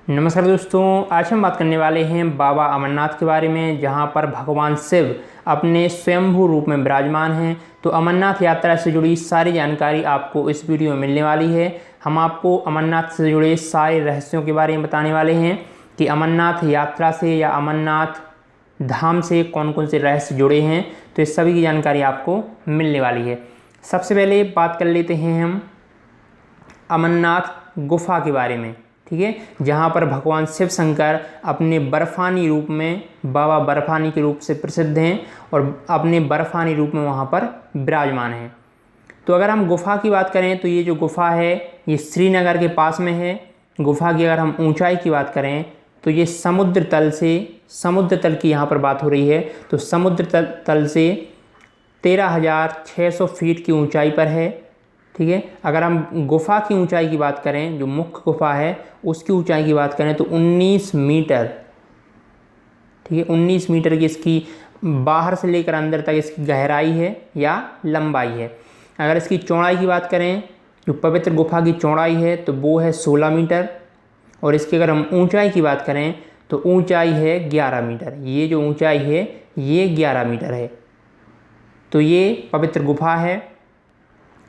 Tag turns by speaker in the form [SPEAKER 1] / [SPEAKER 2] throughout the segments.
[SPEAKER 1] नमस्कार दोस्तों, आज हम बात करने वाले हैं बाबा अमरनाथ के बारे में, जहां पर भगवान शिव अपने स्वयंभू रूप में विराजमान हैं। तो अमरनाथ यात्रा से जुड़ी सारी जानकारी आपको इस वीडियो में मिलने वाली है। हम आपको अमरनाथ से जुड़े सारे रहस्यों के बारे में बताने वाले हैं कि अमरनाथ यात्रा से या अमरनाथ धाम से कौन कौन से रहस्य जुड़े हैं। तो इस सभी की जानकारी आपको मिलने वाली है। सबसे पहले बात कर लेते हैं हम अमरनाथ गुफा के बारे में, ठीक है, जहाँ पर भगवान शिव शंकर अपने बर्फानी रूप में, बाबा बर्फानी के रूप से प्रसिद्ध हैं और अपने बर्फानी रूप में वहाँ पर विराजमान हैं। तो अगर हम गुफा की बात करें तो ये जो गुफा है ये श्रीनगर के पास में है। गुफा की अगर हम ऊंचाई की बात करें तो ये समुद्र तल की यहाँ पर बात हो रही है। तो समुद्र तल से 13,600 फीट की ऊंचाई पर है, ठीक है। अगर हम गुफा की ऊंचाई की बात करें, जो मुख्य गुफा है उसकी ऊंचाई की बात करें तो 19 मीटर, ठीक है, 19 मीटर की इसकी बाहर से लेकर अंदर तक इसकी गहराई है या लंबाई है। अगर इसकी चौड़ाई की बात करें, जो पवित्र गुफा की चौड़ाई है तो वो है 16 मीटर और इसकी अगर हम ऊंचाई की बात करें तो ऊंचाई है 11 मीटर। ये जो ऊंचाई है ये 11 मीटर है। तो ये पवित्र गुफा है,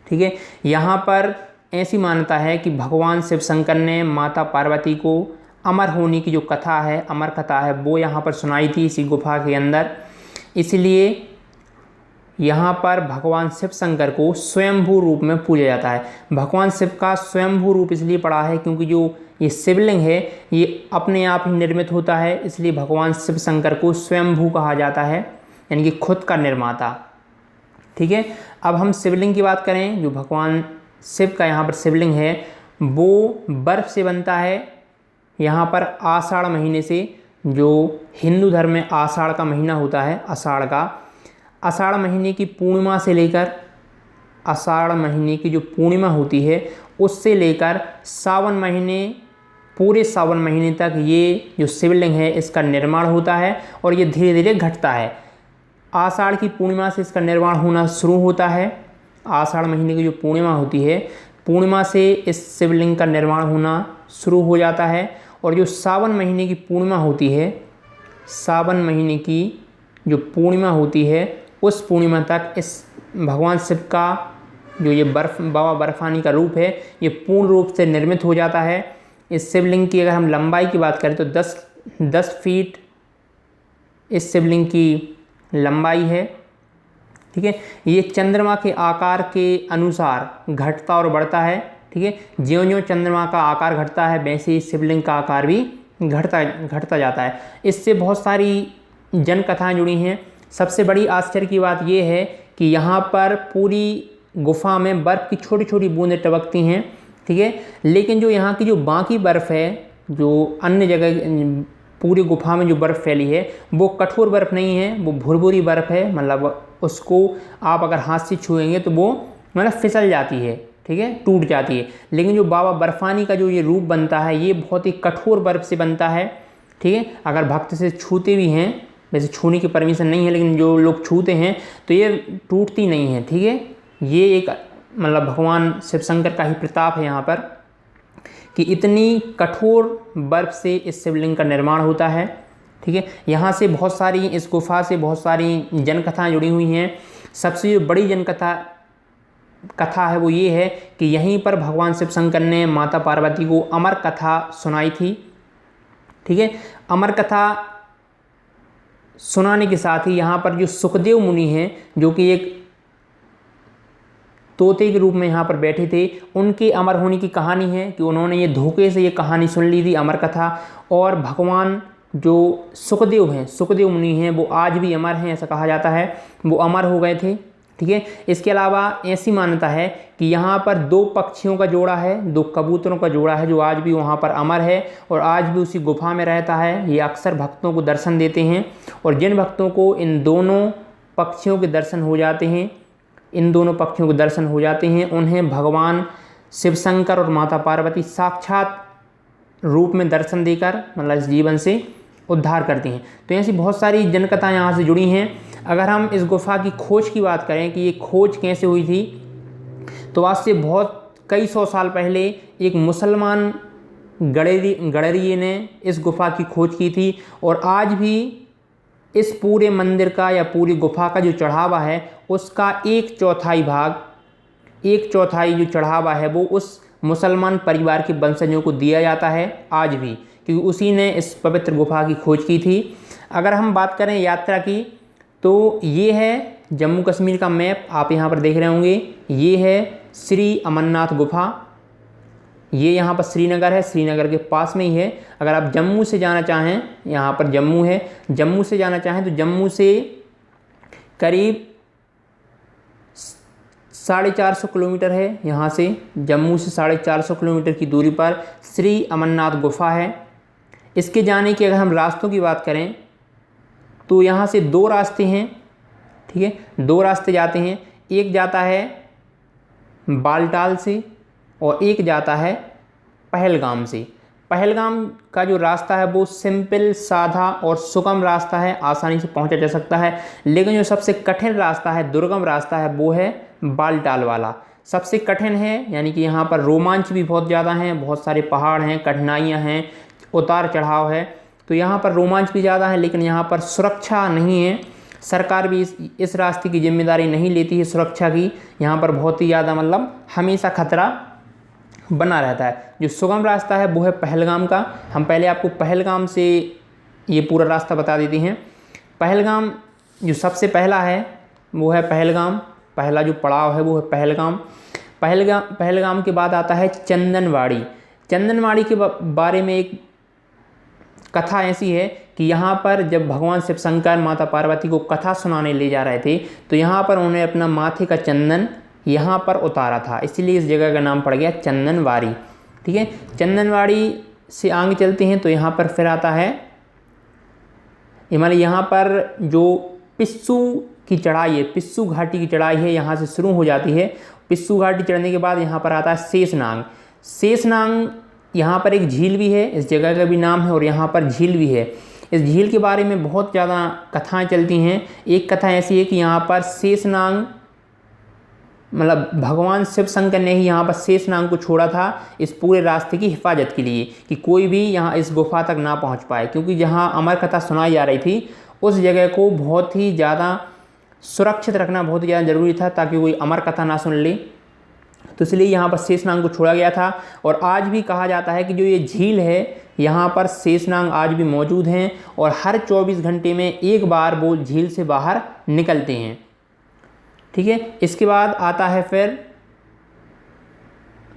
[SPEAKER 1] ठीक है। यहाँ पर ऐसी मान्यता है कि भगवान शिव शंकर ने माता पार्वती को अमर होने की जो कथा है, अमर कथा है, वो यहाँ पर सुनाई थी इसी गुफा के अंदर। इसलिए यहाँ पर भगवान शिव शंकर को स्वयंभू रूप में पूजा जाता है। भगवान शिव का स्वयंभू रूप इसलिए पड़ा है क्योंकि जो ये शिवलिंग है ये अपने आप ही निर्मित होता है, इसलिए भगवान शिव शंकर को स्वयंभू कहा जाता है, यानी कि खुद का निर्माता, ठीक है। अब हम शिवलिंग की बात करें, जो भगवान शिव का यहाँ पर शिवलिंग है वो बर्फ़ से बनता है। यहाँ पर आषाढ़ महीने से, जो हिंदू धर्म में आषाढ़ का महीना होता है, आषाढ़ महीने की पूर्णिमा से लेकर, आषाढ़ महीने की जो पूर्णिमा होती है उससे लेकर सावन महीने, पूरे सावन महीने तक ये जो शिवलिंग है इसका निर्माण होता है और ये धीरे धीरे घटता है। आषाढ़ की पूर्णिमा से इसका निर्माण होना शुरू होता है। आषाढ़ महीने की जो पूर्णिमा होती है, पूर्णिमा से इस शिवलिंग का निर्माण होना शुरू हो जाता है और जो सावन महीने की पूर्णिमा होती है, सावन महीने की जो पूर्णिमा होती है उस पूर्णिमा तक इस भगवान शिव का जो ये बाबा बर्फानी का रूप है ये पूर्ण रूप से निर्मित हो जाता है। इस शिवलिंग की अगर हम लंबाई की बात करें तो 10 फीट इस शिवलिंग की लंबाई है, ठीक है। ये चंद्रमा के आकार के अनुसार घटता और बढ़ता है, ठीक है। ज्यों-ज्यों चंद्रमा का आकार घटता है वैसे ही शिवलिंग का आकार भी घटता जाता है। इससे बहुत सारी जन कथाएँ जुड़ी हैं। सबसे बड़ी आश्चर्य की बात यह है कि यहाँ पर पूरी गुफा में बर्फ़ की छोटी छोटी बूंदें टपकती हैं, ठीक है। लेकिन जो यहाँ की जो बाकी बर्फ़ है, जो अन्य जगह पूरी गुफा में जो बर्फ़ फैली है वो कठोर बर्फ़ नहीं है, वो भुरभुरी बर्फ़ है। मतलब उसको आप अगर हाथ से छुएंगे तो वो मतलब फिसल जाती है, ठीक है, टूट जाती है। लेकिन जो बाबा बर्फानी का जो ये रूप बनता है ये बहुत ही कठोर बर्फ़ से बनता है, ठीक है। अगर भक्त से छूते भी हैं, वैसे छूने की परमिशन नहीं है, लेकिन जो लोग छूते हैं तो ये टूटती नहीं है, ठीक है। ये एक मतलब भगवान शिव शंकर का ही प्रताप है यहाँ पर कि इतनी कठोर बर्फ़ से इस शिवलिंग का निर्माण होता है, ठीक है। यहाँ से बहुत सारी, इस गुफा से बहुत सारी जनकथाएँ जुड़ी हुई हैं। सबसे जो बड़ी कथा है वो ये है कि यहीं पर भगवान शिव शंकर ने माता पार्वती को अमर कथा सुनाई थी, ठीक है। अमर कथा सुनाने के साथ ही यहाँ पर जो सुखदेव मुनि हैं, जो कि एक तोते के रूप में यहाँ पर बैठे थे, उनके अमर होने की कहानी है कि उन्होंने ये धोखे से ये कहानी सुन ली थी, अमर कथा। और भगवान जो सुखदेव हैं, सुखदेव मुनि हैं, वो आज भी अमर हैं, ऐसा कहा जाता है, वो अमर हो गए थे, ठीक है। इसके अलावा ऐसी मान्यता है कि यहाँ पर 2 पक्षियों का जोड़ा है, 2 कबूतरों का जोड़ा है, जो आज भी वहाँ पर अमर है और आज भी उसी गुफा में रहता है। ये अक्सर भक्तों को दर्शन देते हैं और जिन भक्तों को इन दोनों पक्षियों के दर्शन हो जाते हैं, उन्हें भगवान शिव शंकर और माता पार्वती साक्षात रूप में दर्शन देकर मतलब इस जीवन से उद्धार करती हैं। तो ऐसी बहुत सारी जनकथाएँ यहाँ से जुड़ी हैं। अगर हम इस गुफा की खोज की बात करें कि ये खोज कैसे हुई थी, तो आज से बहुत कई 100 साल पहले एक मुसलमान गडरिये ने इस गुफा की खोज की थी। और आज भी इस पूरे मंदिर का या पूरी गुफा का जो चढ़ावा है उसका 1/4 भाग, 1/4 जो चढ़ावा है वो उस मुसलमान परिवार के वंशजों को दिया जाता है आज भी, क्योंकि उसी ने इस पवित्र गुफा की खोज की थी। अगर हम बात करें यात्रा की तो ये है जम्मू कश्मीर का मैप, आप यहाँ पर देख रहे होंगे। ये है श्री अमरनाथ गुफा, ये यहाँ पर श्रीनगर है, श्रीनगर के पास में ही है। अगर आप जम्मू से जाना चाहें, यहाँ पर जम्मू है, जम्मू से जाना चाहें तो जम्मू से करीब 450 किलोमीटर है। यहाँ से जम्मू से 450 किलोमीटर की दूरी पर श्री अमरनाथ गुफा है। इसके जाने की अगर हम रास्तों की बात करें तो यहाँ से 2 रास्ते हैं, ठीक है, 2 रास्ते जाते हैं। एक जाता है बालटाल से और एक जाता है पहलगाम से। पहलगाम का जो रास्ता है वो सिंपल, सादा और सुगम रास्ता है, आसानी से पहुंचा जा सकता है। लेकिन जो सबसे कठिन रास्ता है, दुर्गम रास्ता है, वो है बालटाल वाला। सबसे कठिन है, यानी कि यहाँ पर रोमांच भी बहुत ज़्यादा हैं, बहुत सारे पहाड़ हैं, कठिनाइयाँ हैं, उतार चढ़ाव है, तो यहाँ पर रोमांच भी ज़्यादा है। लेकिन यहाँ पर सुरक्षा नहीं है, सरकार भी इस रास्ते की जिम्मेदारी नहीं लेती है सुरक्षा की। यहाँ पर बहुत ही ज़्यादा मतलब हमेशा खतरा बना रहता है। जो सुगम रास्ता है वो है पहलगाम का। हम पहले आपको पहलगाम से ये पूरा रास्ता बता देते हैं। पहलगाम जो सबसे पहला है वो है पहलगाम, पहला जो पड़ाव है वो है पहलगाम। पहलगाम के बाद आता है चंदनवाड़ी। चंदनवाड़ी के बारे में एक कथा ऐसी है कि यहाँ पर जब भगवान शिव शंकर माता पार्वती को कथा सुनाने ले जा रहे थे तो यहाँ पर उन्होंने अपना माथे का चंदन यहाँ पर उतारा था, इसीलिए इस जगह का नाम पड़ गया चंदनवाड़ी। ठीक है, चंदनवाड़ी से आगे चलते हैं तो यहाँ पर फिर आता है हिमालय। यहाँ पर जो पिस्सू की चढ़ाई है, पिस्सू घाटी की चढ़ाई है, यहाँ से शुरू हो जाती है। पिस्सू घाटी चढ़ने के बाद यहाँ पर आता है शेषनाग। शेषनाग यहाँ पर एक झील भी है, इस जगह का भी नाम है, और यहाँ पर झील भी है। इस झील के बारे में बहुत ज़्यादा कथाएं चलती हैं। एक कथा ऐसी है कि यहाँ पर शेषनाग मतलब भगवान शिव शंकर ने ही यहाँ पर शेषनाग को छोड़ा था इस पूरे रास्ते की हिफाजत के लिए, कि कोई भी यहाँ इस गुफा तक ना पहुँच पाए, क्योंकि जहाँ अमर कथा सुनाई जा रही थी उस जगह को बहुत ही ज़्यादा सुरक्षित रखना बहुत ज़्यादा ज़रूरी था, ताकि कोई अमर कथा ना सुन ले। तो इसलिए यहाँ पर शेषनाग को छोड़ा गया था। और आज भी कहा जाता है कि जो ये झील है यहाँ पर शेषनाग आज भी मौजूद हैं, और हर 24 घंटे में एक बार वो झील से बाहर निकलते हैं। ठीक है, इसके बाद आता है फिर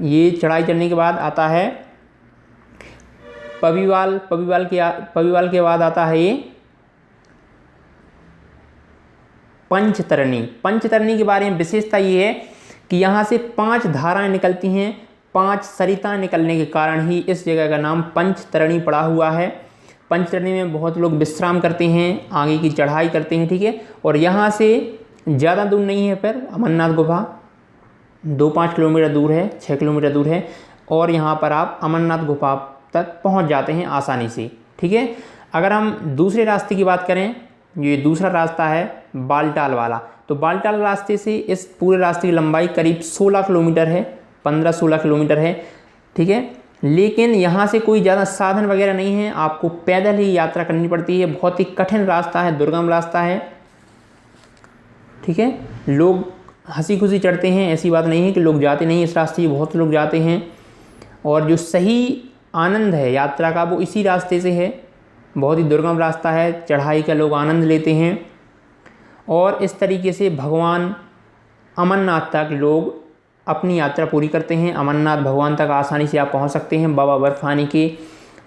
[SPEAKER 1] ये चढ़ाई चढ़ने के बाद आता है पबीवाल। पबीवाल के बाद आता है ये पंचतरणी। पंचतरणी के बारे में विशेषता ये है कि यहाँ से 5 धाराएं निकलती हैं। 5 सरिता निकलने के कारण ही इस जगह का नाम पंचतरणी पड़ा हुआ है। पंचतरणी में बहुत लोग विश्राम करते हैं, आगे की चढ़ाई करते हैं। ठीक है, और यहाँ से ज़्यादा दूर नहीं है, फिर अमरनाथ गुफा 2-5 किलोमीटर दूर है, 6 किलोमीटर दूर है, और यहाँ पर आप अमरनाथ गुफा तक पहुँच जाते हैं आसानी से। ठीक है, अगर हम दूसरे रास्ते की बात करें, ये दूसरा रास्ता है बालटाल वाला, तो बालटाल रास्ते से इस पूरे रास्ते की लंबाई करीब 16 किलोमीटर है, 15-16 किलोमीटर है। ठीक है, लेकिन यहाँ से कोई ज़्यादा साधन वगैरह नहीं है, आपको पैदल ही यात्रा करनी पड़ती है। बहुत ही कठिन रास्ता है, दुर्गम रास्ता है। ठीक है, लोग हंसी खुशी चढ़ते हैं, ऐसी बात नहीं है कि लोग जाते नहीं इस रास्ते, बहुत लोग जाते हैं। और जो सही आनंद है यात्रा का वो इसी रास्ते से है। बहुत ही दुर्गम रास्ता है, चढ़ाई का लोग आनंद लेते हैं, और इस तरीके से भगवान अमरनाथ तक लोग अपनी यात्रा पूरी करते हैं। अमरनाथ भगवान तक आसानी से आप पहुंच सकते हैं। बाबा बर्फानी के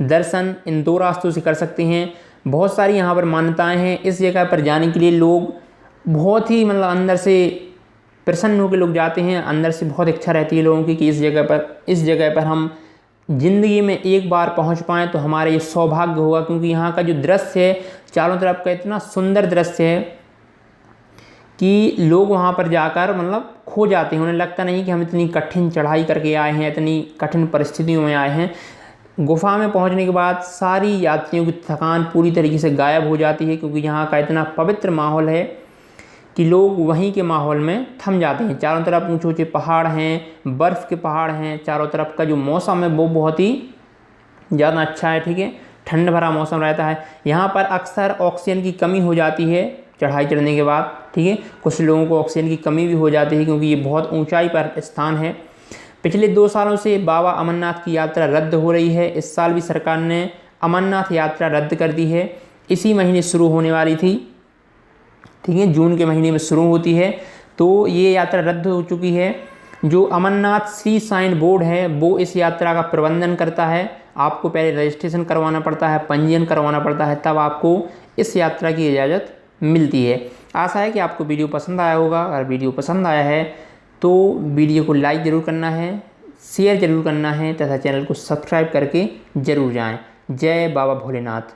[SPEAKER 1] दर्शन इन 2 रास्तों से कर सकते हैं। बहुत सारी यहाँ पर मान्यताएं हैं। इस जगह पर जाने के लिए लोग बहुत ही मतलब अंदर से प्रसन्न होकर लोग जाते हैं। अंदर से बहुत इच्छा रहती है लोगों की कि इस जगह पर हम ज़िंदगी में एक बार पहुंच पाएँ तो हमारा ये सौभाग्य होगा, क्योंकि यहाँ का जो दृश्य है चारों तरफ का इतना सुंदर दृश्य है कि लोग वहाँ पर जाकर मतलब खो जाते हैं। उन्हें लगता नहीं कि हम इतनी कठिन चढ़ाई करके आए हैं, इतनी कठिन परिस्थितियों में आए हैं। गुफा में पहुँचने के बाद सारी यात्रियों की थकान पूरी तरीके से गायब हो जाती है, क्योंकि यहाँ का इतना पवित्र माहौल है कि लोग वहीं के माहौल में थम जाते हैं। चारों तरफ ऊंचे ऊंचे पहाड़ हैं, बर्फ़ के पहाड़ हैं, चारों तरफ का जो मौसम है वो बहुत ही ज़्यादा अच्छा है, ठीक है। ठंड भरा मौसम रहता है। यहाँ पर अक्सर ऑक्सीजन की कमी हो जाती है चढ़ाई चढ़ने के बाद, ठीक है। कुछ लोगों को ऑक्सीजन की कमी भी हो जाती है क्योंकि ये बहुत ऊंचाई पर स्थान है। पिछले 2 सालों से बाबा अमरनाथ की यात्रा रद्द हो रही है। इस साल भी सरकार ने अमरनाथ यात्रा रद्द कर दी है। इसी महीने शुरू होने वाली थी, ठीक है, जून के महीने में शुरू होती है, तो ये यात्रा रद्द हो चुकी है। जो अमरनाथ श्री साईं बोर्ड है वो इस यात्रा का प्रबंधन करता है। आपको पहले रजिस्ट्रेशन करवाना पड़ता है, पंजीयन करवाना पड़ता है, तब आपको इस यात्रा की इजाज़त मिलती है। आशा है कि आपको वीडियो पसंद आया होगा। अगर वीडियो पसंद आया है तो वीडियो को लाइक ज़रूर करना है, शेयर ज़रूर करना है तथा चैनल को सब्सक्राइब करके ज़रूर जाएं। जय बाबा भोलेनाथ।